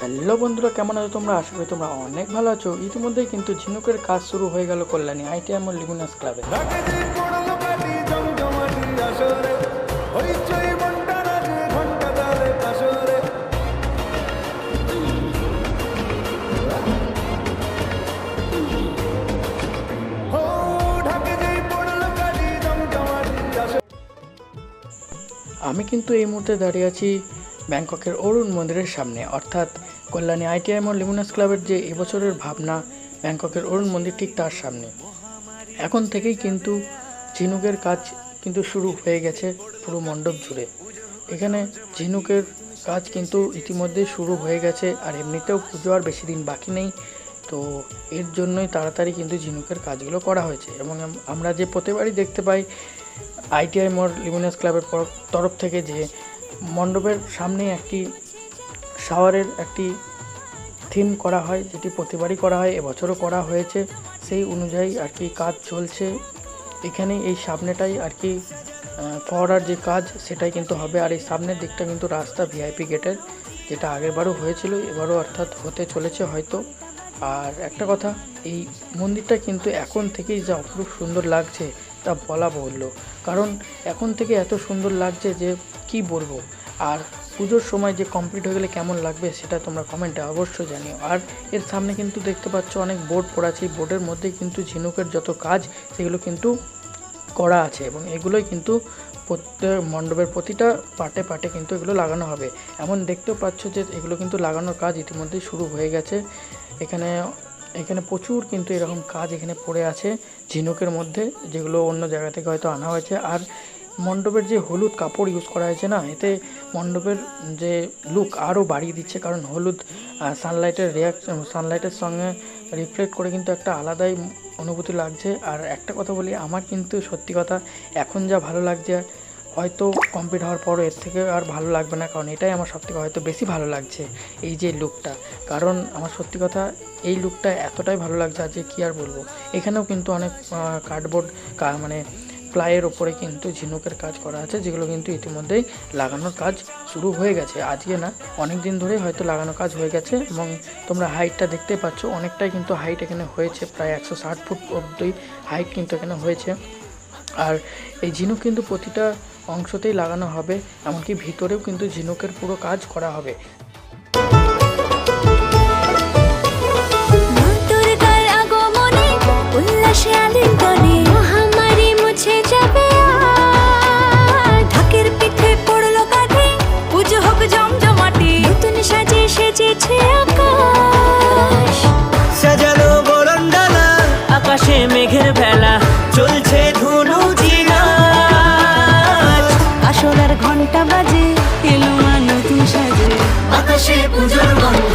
Hello বন্ধুরা, কেমন আছো তোমরা? আশা করি তোমরা অনেক ভালো আছো। ইতিমধ্যেই কিন্তু ঝিনুকের কাজ শুরু হয়ে গেল কল্যাণী ITM ও লিগুনাস ক্লাবে। আমি কিন্তু এই মুহূর্তে দাঁড়িয়ে আছি ব্যাংককের অরুণ মন্দিরের সামনে, অর্থাৎ কল্যাণী ITM ও লিগুনাস ক্লাবের যে এবছরের ভাবনা ব্যাংককের অরুণ মন্দির, ঠিক তার সামনে। এখন থেকেই কিন্তু ঝিনুকের কাজ কিন্তু শুরু হয়ে গেছে পুরো মণ্ডপ জুড়ে। এখানে ঝিনুকের কাজ কিন্তু ইতিমধ্যে শুরু হয়ে গেছে, আর এমনিতেও পুজো আর বেশি দিন বাকি নেই। তো এর জন্যই তাড়াতাড়ি কিন্তু ঝিনুকের কাজগুলো করা হয়েছে। এবং আমরা যে প্রতিবারই দেখতে পাই ITM ও লিগুনাস ক্লাবের তরফ থেকে যে মণ্ডপের সামনে একটি শাওয়ারের একটি থিম করা হয়, যেটি প্রতিবারই করা হয়, এবছরও করা হয়েছে। সেই অনুযায়ী আর কি কাজ চলছে এখানে। এই সামনেটাই আর কি ফোয়ারার যে কাজ সেটাই কিন্তু হবে। আর এই সামনের দিকটা কিন্তু রাস্তা VIP গেটের, যেটা আগেরবারও হয়েছিল, এবারও অর্থাৎ হতে চলেছে হয়তো। আর একটা কথা, এই মন্দিরটা কিন্তু এখন থেকেই যা অপরূপ সুন্দর লাগছে তা বলা বাহুল্য। কারণ এখন থেকে এত সুন্দর লাগছে যে কি বলবো। আর পুজোর সময় যে কমপ্লিট হয়ে গেলে কেমন লাগবে সেটা তোমরা কমেন্টে অবশ্যই জানিও। আর এর সামনে কিন্তু দেখতে পাচ্ছ অনেক বোর্ড পড়া আছে। এই বোর্ডের মধ্যে কিন্তু ঝিনুকের যত কাজ সেগুলো কিন্তু করা আছে, এবং এগুলোই কিন্তু প্রত্যেক মণ্ডপের প্রতিটা পার্টে পার্টে কিন্তু এগুলো লাগানো হবে। এমন দেখতেও পাচ্ছ যে এগুলো কিন্তু লাগানোর কাজ ইতিমধ্যেই শুরু হয়ে গেছে। এখানে প্রচুর কিন্তু এরকম কাজ এখানে পড়ে আছে ঝিনুকের মধ্যে, যেগুলো অন্য জায়গা থেকে হয়তো আনা হয়েছে। আর মণ্ডপের যে হলুদ কাপড় ইউজ করা হয়েছে না, এতে মণ্ডপের যে লুক আরও বাড়িয়ে দিচ্ছে। কারণ হলুদ সানলাইটের সঙ্গে রিফ্লেক্ট করে কিন্তু একটা আলাদাই অনুভূতি লাগছে। আর একটা কথা বলি, আমার কিন্তু সত্যি কথা এখন যা ভালো লাগছে, হয়তো কমপ্লিট হওয়ার পরও এর থেকে আর ভালো লাগবে না। কারণ এটাই আমার সবথেকে হয়তো বেশি ভালো লাগছে, এই যে লুকটা। কারণ আমার সত্যি কথা এই লুকটা এতটাই ভালো লাগছে আর যে কী আর বলবো। এখানেও কিন্তু অনেক কার্ডবোর্ড মানে প্লাইয়ের ওপরে কিন্তু ঝিনুকের কাজ করা আছে, যেগুলো কিন্তু ইতিমধ্যেই লাগানোর কাজ শুরু হয়ে গেছে। আজকে না, অনেক দিন ধরেই হয়তো লাগানোর কাজ হয়ে গেছে। এবং তোমরা হাইটটা দেখতে পাচ্ছ, অনেকটাই কিন্তু হাইট এখানে হয়েছে, প্রায় 160 ফুট অবধি হাইট কিন্তু এখানে হয়েছে। আর এই ঝিনুক কিন্তু প্রতিটা অংশতেই লাগানো হবে, এমনকি ভিতরেও কিন্তু ঝিনুকের পুরো কাজ করা হবে। আকাশে মেঘের ভেলা চলছে ধনু জিনাজ, আসলার ঘন্টা বাজে এলো নতুন সাজে, আকাশে পুজোর গন্ধ।